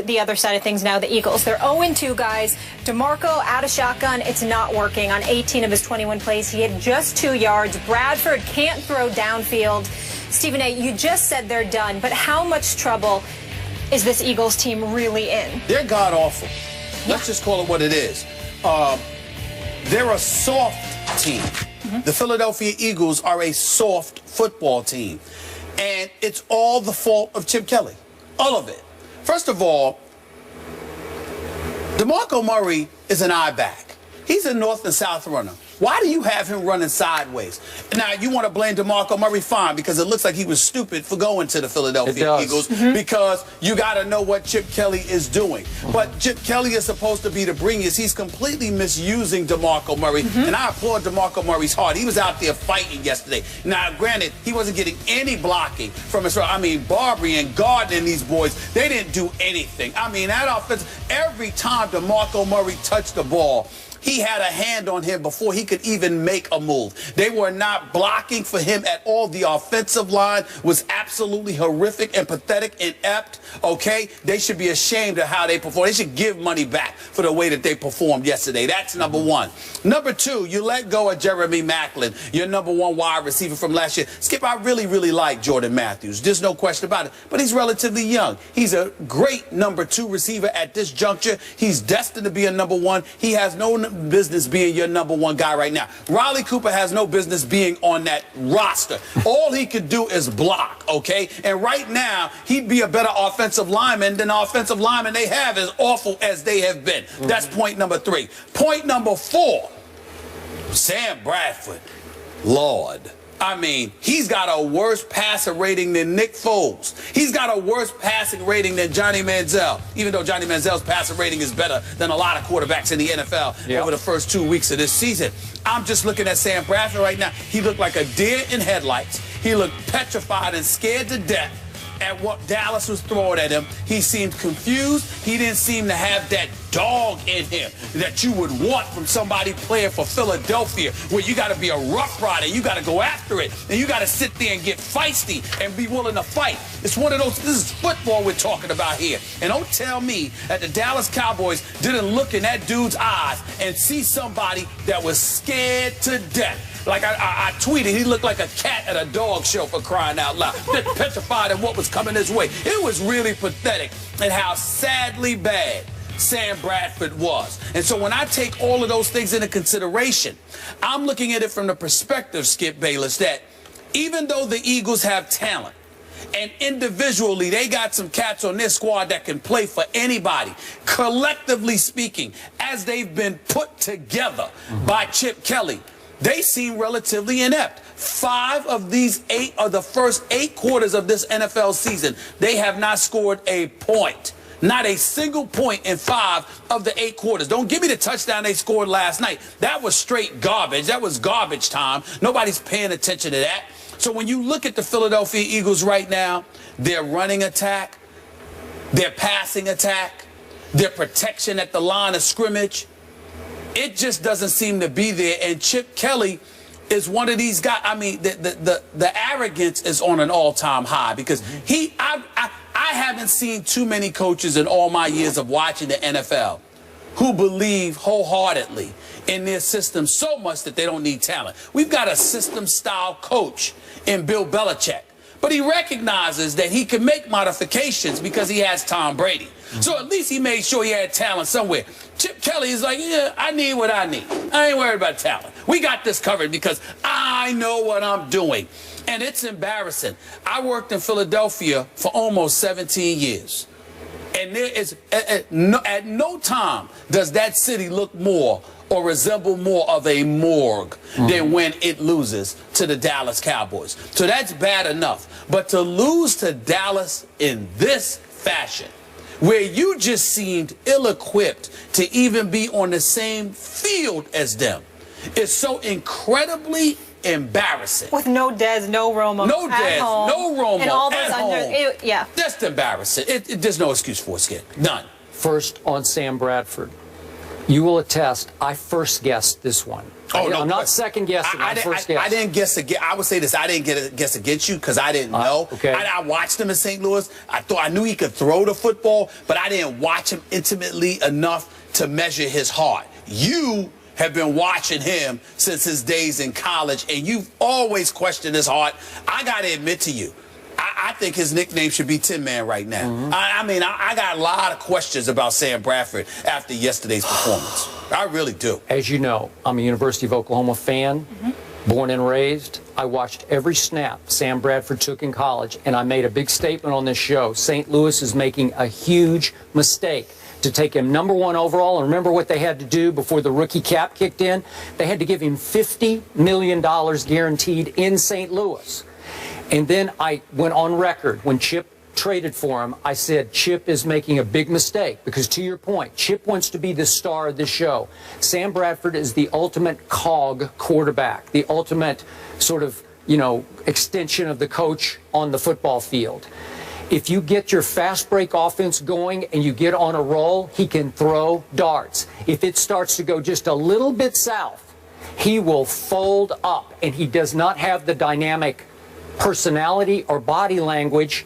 to the other side of things now, the Eagles. They're 0-2, guys. DeMarco out of shotgun. It's not working. On 18 of his 21 plays, he had just 2 yards. Bradford can't throw downfield. Stephen A., you just said they're done, but how much trouble is this Eagles team really in? They're god-awful. Let's just call it what it is. They're a soft team. The Philadelphia Eagles are a soft football team. And it's all the fault of Chip Kelly. All of it. First of all, DeMarco Murray is an I-back. He's a north and south runner. Why do you have him running sideways? Now, you want to blame DeMarco Murray, fine, because it looks like he was stupid for going to the Philadelphia Eagles, because you got to know what Chip Kelly is doing. But Chip Kelly is supposed to be the bringers. He's completely misusing DeMarco Murray, and I applaud DeMarco Murray's heart. He was out there fighting yesterday. Now, granted, he wasn't getting any blocking from his, Barbary and Gardner and these boys, they didn't do anything. I mean, that offense, every time DeMarco Murray touched the ball, he had a hand on him before he could even make a move. They were not blocking for him at all. The offensive line was absolutely horrific and pathetic and inept, okay? They should be ashamed of how they performed. They should give money back for the way that they performed yesterday. That's number one. Number two, you let go of Jeremy Maclin, your number one wide receiver from last year. Skip, I really, really like Jordan Matthews. There's no question about it. But he's relatively young. He's a great number two receiver at this juncture. He's destined to be a number one. He has no business being your number one guy right now. Riley Cooper has no business being on that roster. All he could do is block, okay? And right now, he'd be a better offensive lineman than the offensive lineman they have, as awful as they have been. That's point number three. Point number four, Sam Bradford. Lord. I mean, he's got a worse passer rating than Nick Foles. He's got a worse passing rating than Johnny Manziel, even though Johnny Manziel's passer rating is better than a lot of quarterbacks in the NFL over the first 2 weeks of this season. I'm just looking at Sam Bradford right now. He looked like a deer in headlights. He looked petrified and scared to death at what Dallas was throwing at him. He seemed confused. He didn't seem to have that dog in him that you would want from somebody playing for Philadelphia, where you got to be a rough rider, you got to go after it, and you got to sit there and get feisty and be willing to fight. It's one of those, this is football we're talking about here. And don't tell me that the Dallas Cowboys didn't look in that dude's eyes and see somebody that was scared to death. Like I tweeted, he looked like a cat at a dog show, for crying out loud. Petrified of what was coming his way. It was really pathetic and how sadly bad Sam Bradford was. And so when I take all of those things into consideration, I'm looking at it from the perspective, Skip Bayless, that even though the Eagles have talent, and individually, they got some cats on their squad that can play for anybody. Collectively speaking, as they've been put together by Chip Kelly, they seem relatively inept. 5 of these 8 are the first 8 quarters of this NFL season. They have not scored a point. Not a single point in 5 of the 8 quarters. Don't give me the touchdown they scored last night. That was straight garbage. That was garbage time. Nobody's paying attention to that. So when you look at the Philadelphia Eagles right now, their running attack, their passing attack, their protection at the line of scrimmage, it just doesn't seem to be there. And Chip Kelly is one of these guys. I mean, the arrogance is on an all-time high, because I haven't seen too many coaches in all my years of watching the NFL who believe wholeheartedly in their system so much that they don't need talent. We've got a system-style coach in Bill Belichick, but he recognizes that he can make modifications because he has Tom Brady. So at least he made sure he had talent somewhere. Chip Kelly is like, yeah, I need what I need. I ain't worried about talent. We got this covered because I know what I'm doing. And it's embarrassing. I worked in Philadelphia for almost 17 years. And there is, at no time does that city look more or resemble more of a morgue than when it loses to the Dallas Cowboys. So that's bad enough. But to lose to Dallas in this fashion, where you just seemed ill-equipped to even be on the same field as them, is so incredibly embarrassing. With no Dez, no Romo, no Dez, no Romo, and all those at home. Yeah. That's embarrassing. There's no excuse for it, Skip. None. First, on Sam Bradford, You will attest, I first guessed this one. Oh, no, I'm not second guessing. I didn't guess against. I would say this. I didn't guess against you because I didn't know. Okay. I watched him in St. Louis. I knew he could throw the football, but I didn't watch him intimately enough to measure his heart. You have been watching him since his days in college, and you've always questioned his heart. I got to admit to you, I think his nickname should be Tin Man right now. Mm-hmm. I got a lot of questions about Sam Bradford after yesterday's performance. I really do. As you know, I'm a University of Oklahoma fan, born and raised. I watched every snap Sam Bradford took in college, and I made a big statement on this show. St. Louis is making a huge mistake to take him #1 overall. And remember what they had to do before the rookie cap kicked in? They had to give him $50 million guaranteed in St. Louis. And then I went on record when Chip traded for him. I said Chip is making a big mistake because, to your point, Chip wants to be the star of the show. Sam Bradford is the ultimate cog quarterback, the ultimate sort of, extension of the coach on the football field. If you get your fast break offense going and you get on a roll, he can throw darts. If it starts to go just a little bit south, he will fold up, and he does not have the dynamic personality or body language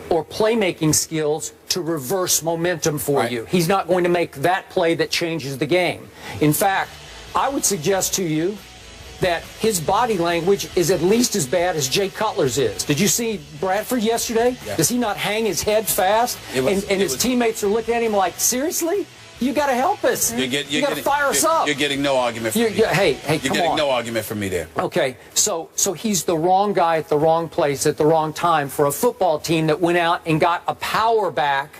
or playmaking skills to reverse momentum for you. He's not going to make that play that changes the game. In fact, I would suggest to you that his body language is at least as bad as Jay Cutler's is. Did you see Bradford yesterday? Yeah. Does he not hang his head fast? And his teammates are looking at him like, seriously? You got to help us. You got to fire us up. You're getting no argument from me. Hey, you're getting no argument from me there. Okay, so he's the wrong guy at the wrong place at the wrong time for a football team that went out and got a power back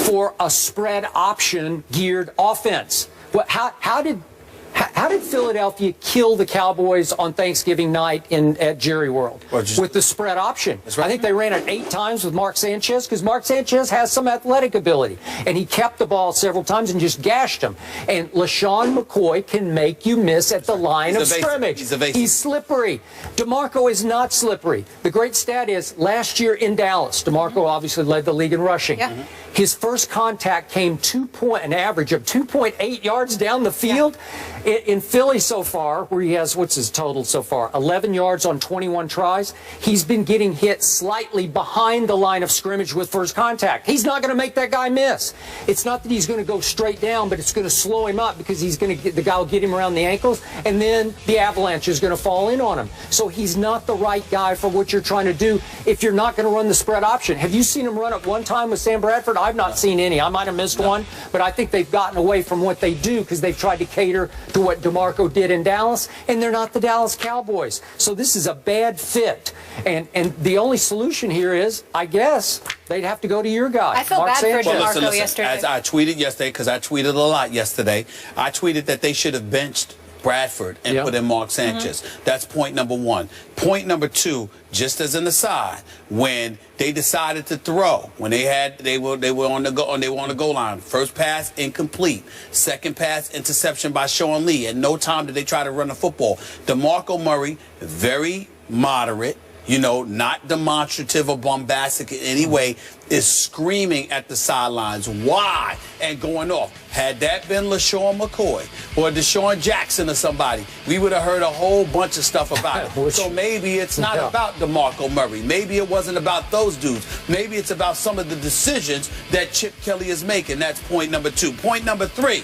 for a spread option geared offense. How did Philadelphia kill the Cowboys on Thanksgiving night at Jerry World? With the spread option. That's right. I think they ran it 8 times with Mark Sanchez because Mark Sanchez has some athletic ability. And he kept the ball several times and just gashed him. And LaShawn McCoy can make you miss at the line of scrimmage. He's slippery. DeMarco is not slippery. The great stat is last year in Dallas, DeMarco obviously led the league in rushing. Yeah. His first contact came an average of 2.8 yards down the field. Yeah. In Philly so far, where he has, what's his total so far? 11 yards on 21 tries. He's been getting hit slightly behind the line of scrimmage with first contact. He's not going to make that guy miss. It's not that he's going to go straight down, but it's going to slow him up because the guy will get him around the ankles, and then the avalanche is going to fall in on him. So he's not the right guy for what you're trying to do if you're not going to run the spread option. Have you seen him run it one time with Sam Bradford? I've not seen any. I might have missed one, but I think they've gotten away from what they do because they've tried to cater to what DeMarco did in Dallas, and they're not the Dallas Cowboys. So this is a bad fit. And the only solution here is, I guess, they'd have to go to your guy. I felt bad for DeMarco yesterday. As I tweeted yesterday, because I tweeted a lot yesterday, I tweeted that they should have benched Bradford and put in Mark Sanchez. That's point number 1. Point number 2, just as an aside, when they decided to throw, when they were on the goal line, first pass incomplete, second pass interception by Sean Lee. At no time did they try to run the football. DeMarco Murray, very moderate, not demonstrative or bombastic in any way, is screaming at the sidelines, why, and going off. Had that been LaShawn McCoy or Deshaun Jackson or somebody, we would have heard a whole bunch of stuff about it. So maybe it's not about DeMarco Murray. Maybe it wasn't about those dudes. Maybe it's about some of the decisions that Chip Kelly is making. That's point number 2. Point number 3,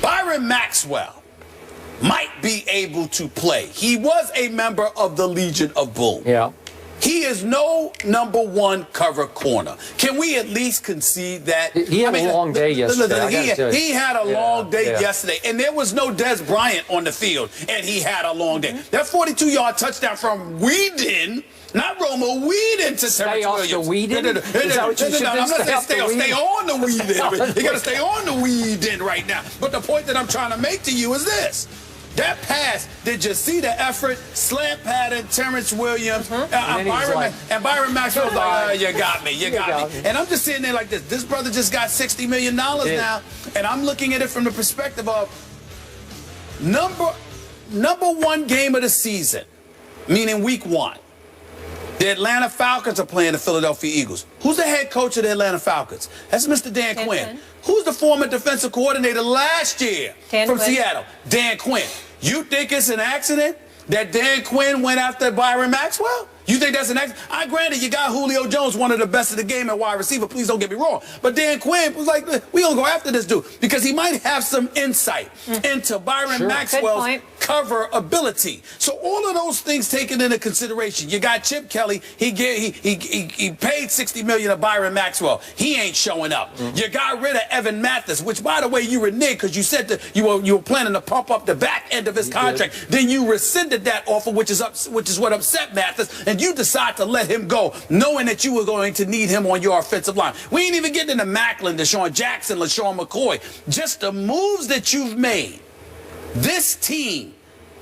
Byron Maxwell might be able to play. He was a member of the Legion of Boom. Yeah. He is no #1 cover corner. Can we at least concede that? He had a long day yesterday. He had a long day yesterday. And there was no Des Bryant on the field, and he had a long day. That 42-yard touchdown from Whedon, not Romo, Whedon to Terrence Williams. I'm not saying stay on the Whedon. You got to stay on the Whedon right now. But the point that I'm trying to make to you is this. That pass, did you see the effort? Slant pattern, Terrence Williams, and Byron Maxwell was like, you got me. And I'm just sitting there like this. This brother just got $60 million now, and I'm looking at it from the perspective of number 1 game of the season, meaning week 1. The Atlanta Falcons are playing the Philadelphia Eagles. Who's the head coach of the Atlanta Falcons? That's Mr. Dan Quinn. Who's the former defensive coordinator last year from Seattle? Dan Quinn. You think it's an accident that Dan Quinn went after Byron Maxwell? You think that's an accident? Granted, you got Julio Jones, one of the best of the game at wide receiver. Please don't get me wrong. But Dan Quinn was like, we gonna go after this dude because he might have some insight into Byron Maxwell's cover ability. So all of those things taken into consideration. You got Chip Kelly. He paid $60 million to Byron Maxwell. He ain't showing up. You got rid of Evan Mathis, which by the way you reneged because you said that you were planning to pump up the back end of his contract. Then you rescinded that offer, which is what upset Mathis, and you decide to let him go, knowing that you were going to need him on your offensive line. We ain't even getting into Macklin, Deshaun Jackson, LaShawn McCoy. Just the moves that you've made. This team,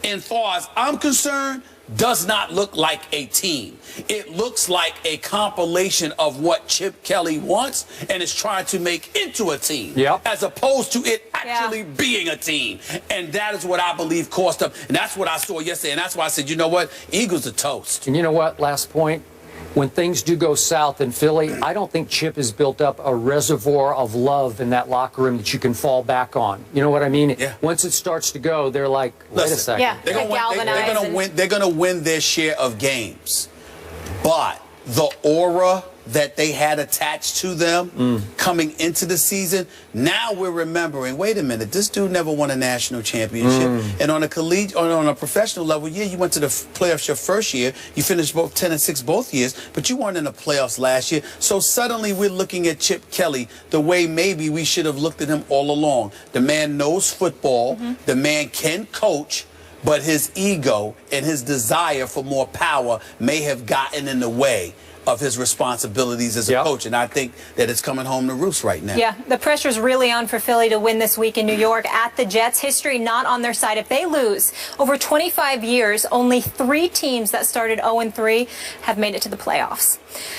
as far as I'm concerned, does not look like a team. It looks like a compilation of what Chip Kelly wants and is trying to make into a team, as opposed to it actually being a team. And that is what I believe cost them. And that's what I saw yesterday. And that's why I said, you know what? Eagles are toast. And you know what? Last point. When things do go south in Philly, I don't think Chip has built up a reservoir of love in that locker room that you can fall back on. You know what I mean? Once it starts to go, they're like, wait a second. They're going to win their share of games. But the aura that they had attached to them coming into the season, now we're remembering, wait a minute, this dude never won a national championship. And on a collegiate, on a professional level, you went to the playoffs your first year. You finished both 10-6 both years, but you weren't in the playoffs last year. So suddenly we're looking at Chip Kelly the way maybe we should have looked at him all along. The man knows football. The man can coach. But his ego and his desire for more power may have gotten in the way of his responsibilities as a coach, and I think that it's coming home to roost right now. Yeah, the pressure's really on for Philly to win this week in New York at the Jets. History not on their side. If they lose, over 25 years, only 3 teams that started 0-3 have made it to the playoffs.